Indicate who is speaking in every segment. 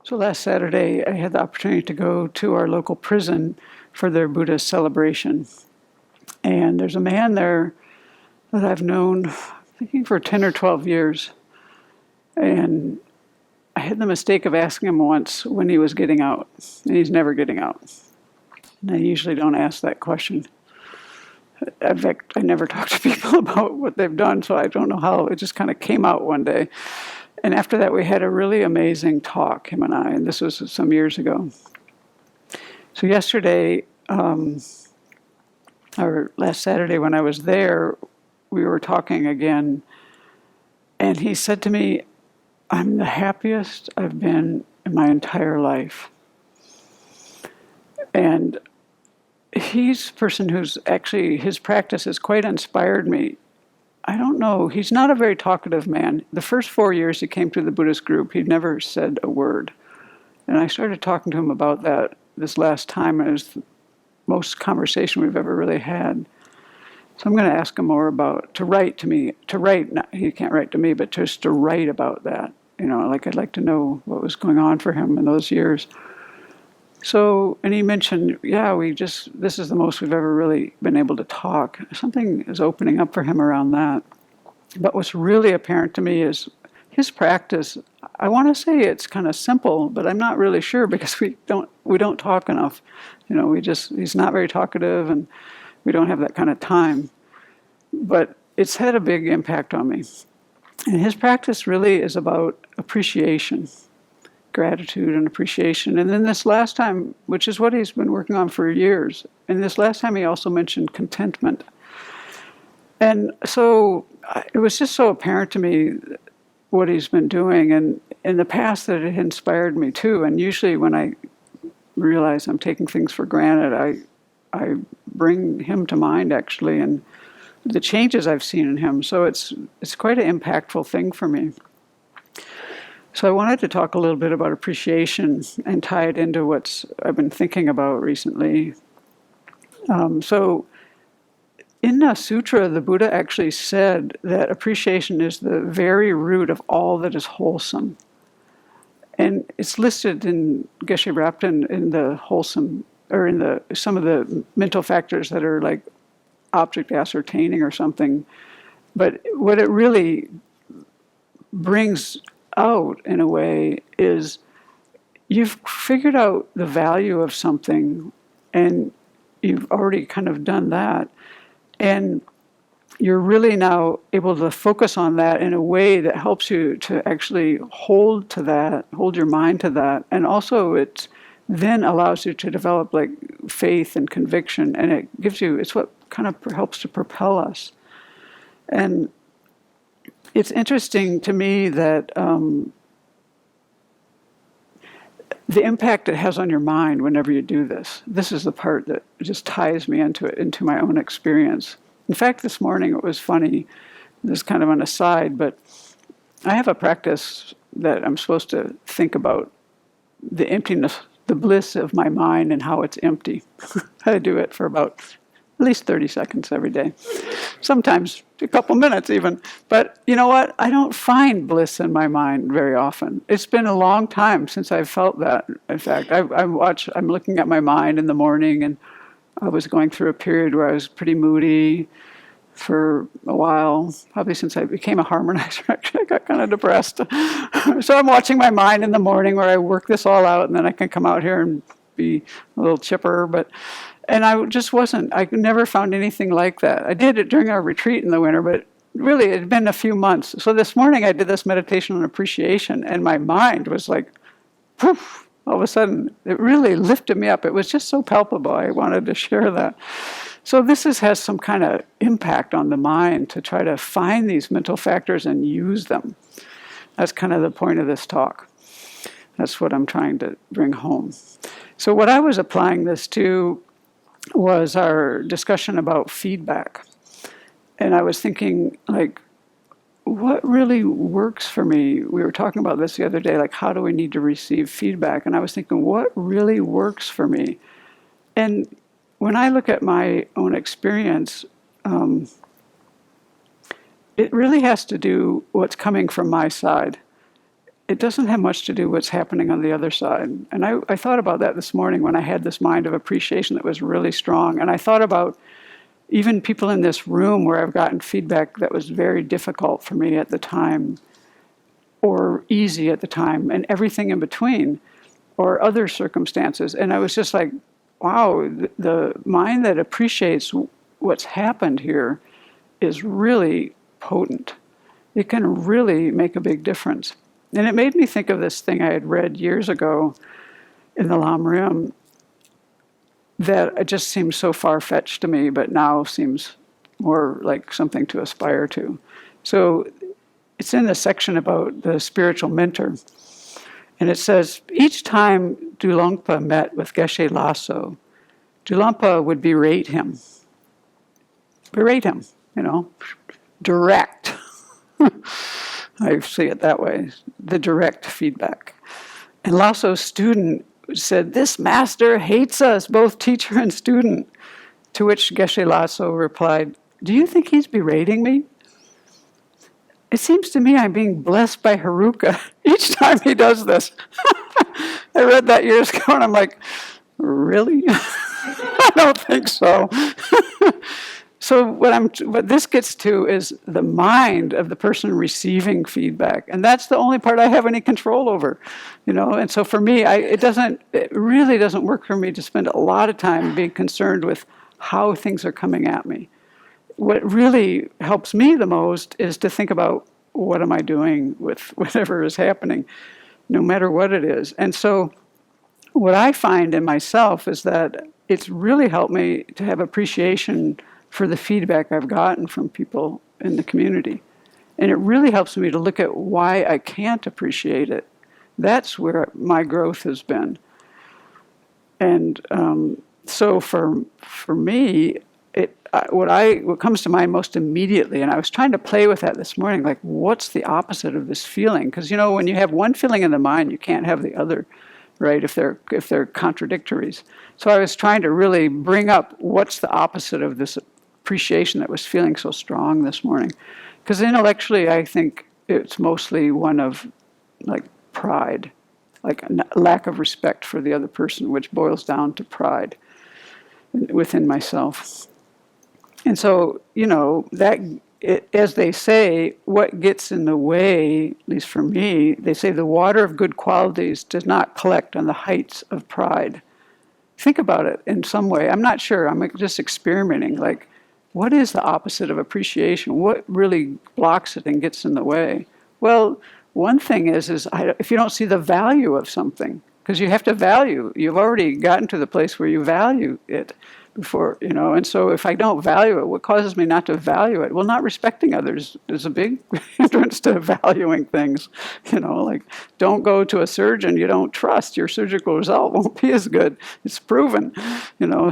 Speaker 1: So last Saturday, I had the opportunity to go to our local prison for their Buddhist celebration. And there's a man there that I've known, I think, for 10 or 12 years. And I had the mistake of asking him once when he was getting out, and he's never getting out. And I usually don't ask that question. In fact, I never talk to people about what they've done, so I don't know how. It just kind of came out one day. And after that, we had a really amazing talk, him and I, and this was some years ago. So yesterday, or last Saturday when I was there, we were talking again, and he said to me, "I'm the happiest I've been in my entire life." And he's a person who's actually, his practice has quite inspired me. I don't know, he's not a very talkative man. The first 4 years he came to the Buddhist group, he never said a word. And I started talking to him about that this last time, and it was the most conversation we've ever really had. So I'm going to ask him more about, to write, not, he can't write to me, but just to write about that. I'd like to know what was going on for him in those years. So, and he mentioned, this is the most we've ever really been able to talk. Something is opening up for him around that. But what's really apparent to me is his practice. I want to say it's kind of simple, but I'm not really sure because we don't talk enough. He's not very talkative, and we don't have that kind of time. But it's had a big impact on me. And his practice really is about appreciation. Gratitude and appreciation. And then this last time, which is what he's been working on for years, and this last time he also mentioned contentment. And so it was just so apparent to me what he's been doing, and in the past that it inspired me too. And usually when I realize I'm taking things for granted, I bring him to mind actually, and the changes I've seen in him. So it's quite an impactful thing for me. So I wanted to talk a little bit about appreciation and tie it into what I've been thinking about recently. So in the sutra, the Buddha actually said that appreciation is the very root of all that is wholesome. And it's listed in Geshe Rapton in the wholesome, or in some of the mental factors that are like object ascertaining or something. But what it really brings out in a way is you've figured out the value of something, and you've already kind of done that, and you're really now able to focus on that in a way that helps you to actually hold your mind to that, and also it then allows you to develop like faith and conviction, and it's what kind of helps to propel us. And it's interesting to me that the impact it has on your mind whenever you do this. This is the part that just ties me into my own experience. In fact, this morning it was funny. This is kind of an aside, but I have a practice that I'm supposed to think about the emptiness, the bliss of my mind and how it's empty. I do it for about at least 30 seconds every day. Sometimes a couple minutes even. But you know what? I don't find bliss in my mind very often. It's been a long time since I've felt that. In fact, I'm looking at my mind in the morning, and I was going through a period where I was pretty moody for a while, probably since I became a harmonizer. Actually, I got kind of depressed. So I'm watching my mind in the morning where I work this all out, and then I can come out here and be a little chipper, and I never found anything like that. I did it during our retreat in the winter, but really it had been a few months. So this morning I did this meditation on appreciation, and my mind was like, poof, all of a sudden it really lifted me up. It was just so palpable. I wanted to share that. So this has some kind of impact on the mind to try to find these mental factors and use them. That's kind of the point of this talk. That's what I'm trying to bring home. So what I was applying this to was our discussion about feedback. And I was thinking, like, what really works for me? We were talking about this the other day, like, how do we need to receive feedback? And I was thinking, what really works for me? And when I look at my own experience, it really has to do what's coming from my side. it doesn't have much to do with what's happening on the other side. And I thought about that this morning when I had this mind of appreciation that was really strong. And I thought about even people in this room where I've gotten feedback that was very difficult for me at the time, or easy at the time, and everything in between, or other circumstances. And I was just like, wow, the mind that appreciates what's happened here is really potent. It can really make a big difference. And it made me think of this thing I had read years ago in the Lam Rim that it just seemed so far-fetched to me, but now seems more like something to aspire to. So it's in the section about the spiritual mentor. And it says, each time Dulongpa met with Geshe Lasso, Dulongpa would berate him. Berate him, direct. I see it that way, the direct feedback. And Lasso's student said, this master hates us, both teacher and student. To which Geshe Lasso replied, do you think he's berating me? It seems to me I'm being blessed by Haruka each time he does this. I read that years ago and I'm like, really? I don't think so. So what this gets to is the mind of the person receiving feedback, and that's the only part I have any control over, And so for me, it really doesn't work for me to spend a lot of time being concerned with how things are coming at me. What really helps me the most is to think about what am I doing with whatever is happening, no matter what it is. And so what I find in myself is that it's really helped me to have appreciation for the feedback I've gotten from people in the community. And it really helps me to look at why I can't appreciate it. That's where my growth has been. And so for me, what comes to mind most immediately, and I was trying to play with that this morning, like what's the opposite of this feeling? Because when you have one feeling in the mind, you can't have the other, right? If they're contradictories. So I was trying to really bring up what's the opposite of this appreciation that was feeling so strong this morning. Because intellectually, I think it's mostly one of like pride, like a lack of respect for the other person, which boils down to pride within myself. And so, as they say, what gets in the way, at least for me, they say the water of good qualities does not collect on the heights of pride. Think about it in some way. I'm not sure. I'm just experimenting. Like, what is the opposite of appreciation? What really blocks it and gets in the way? Well, one thing is if you don't see the value of something, because you have to value. You've already gotten to the place where you value it before, and so if I don't value it, what causes me not to value it? Well, not respecting others is a big hindrance to valuing things, like don't go to a surgeon you don't trust. Your surgical result won't be as good. It's proven,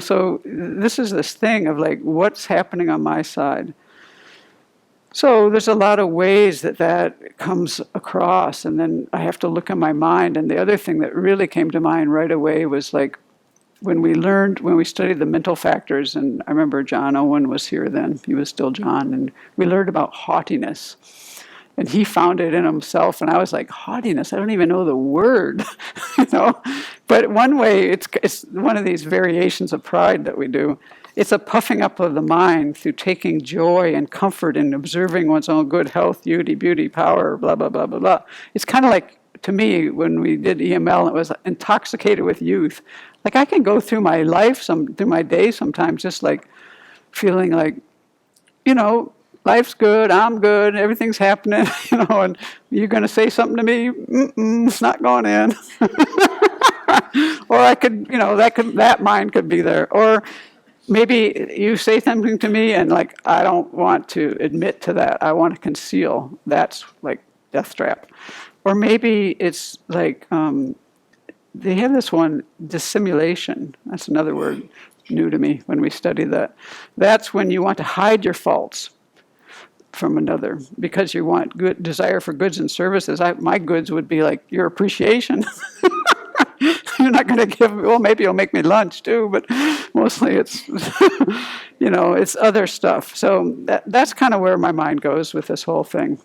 Speaker 1: so this is this thing of like, what's happening on my side? So there's a lot of ways that comes across, and then I have to look in my mind. And the other thing that really came to mind right away was like, when we studied the mental factors, and I remember John Owen was here then, he was still John, and we learned about haughtiness. And he found it in himself, and I was like, haughtiness, I don't even know the word, But one way, it's one of these variations of pride that we do. It's a puffing up of the mind through taking joy and comfort in observing one's own good health, beauty, power, blah, blah, blah, blah, blah. It's kind of like, to me, when we did EML, it was intoxicated with youth. Like I can go through my life, through my day sometimes, just like feeling like, life's good, I'm good, everything's happening, and you're going to say something to me, it's not going in. Or I could, that mind could be there. Or maybe you say something to me and like, I don't want to admit to that. I want to conceal. That's like death trap. Or maybe it's like, they have this one, dissimulation. That's another word new to me when we study that. That's when you want to hide your faults from another because you want good desire for goods and services. My goods would be like your appreciation. You're not going to give, well, maybe you'll make me lunch too, but mostly it's, it's other stuff. So that's kind of where my mind goes with this whole thing.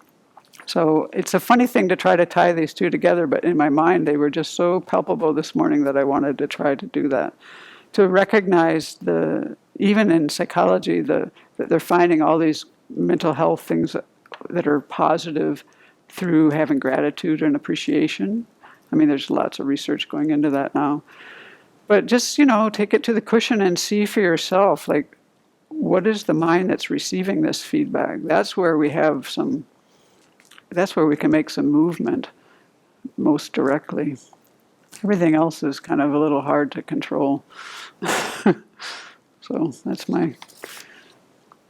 Speaker 1: So it's a funny thing to try to tie these two together, but in my mind, they were just so palpable this morning that I wanted to try to do that. To recognize even in psychology, that they're finding all these mental health things that are positive through having gratitude and appreciation. I mean, there's lots of research going into that now. But just, take it to the cushion and see for yourself, like, what is the mind that's receiving this feedback? That's where we can make some movement most directly. Everything else is kind of a little hard to control. So that's my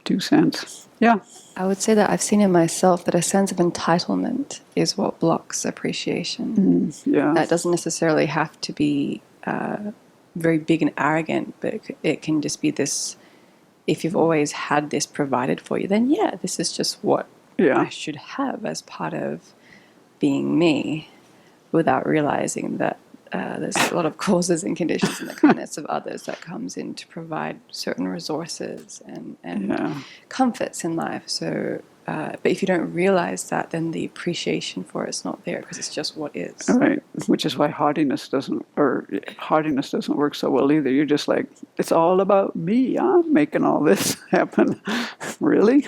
Speaker 1: 2 cents. Yeah.
Speaker 2: I would say that I've seen in myself that a sense of entitlement is what blocks appreciation.
Speaker 1: Yeah.
Speaker 2: That doesn't necessarily have to be very big and arrogant, but it can just be this, if you've always had this provided for you, then this is just what I should have as part of being me, without realizing that there's a lot of causes and conditions and the kindness of others that comes in to provide certain resources and comforts in life. So, but if you don't realize that, then the appreciation for it's not there, because it's just what is.
Speaker 1: Right, which is why haughtiness doesn't work so well either. You're just like, it's all about me. I'm making all this happen. Really?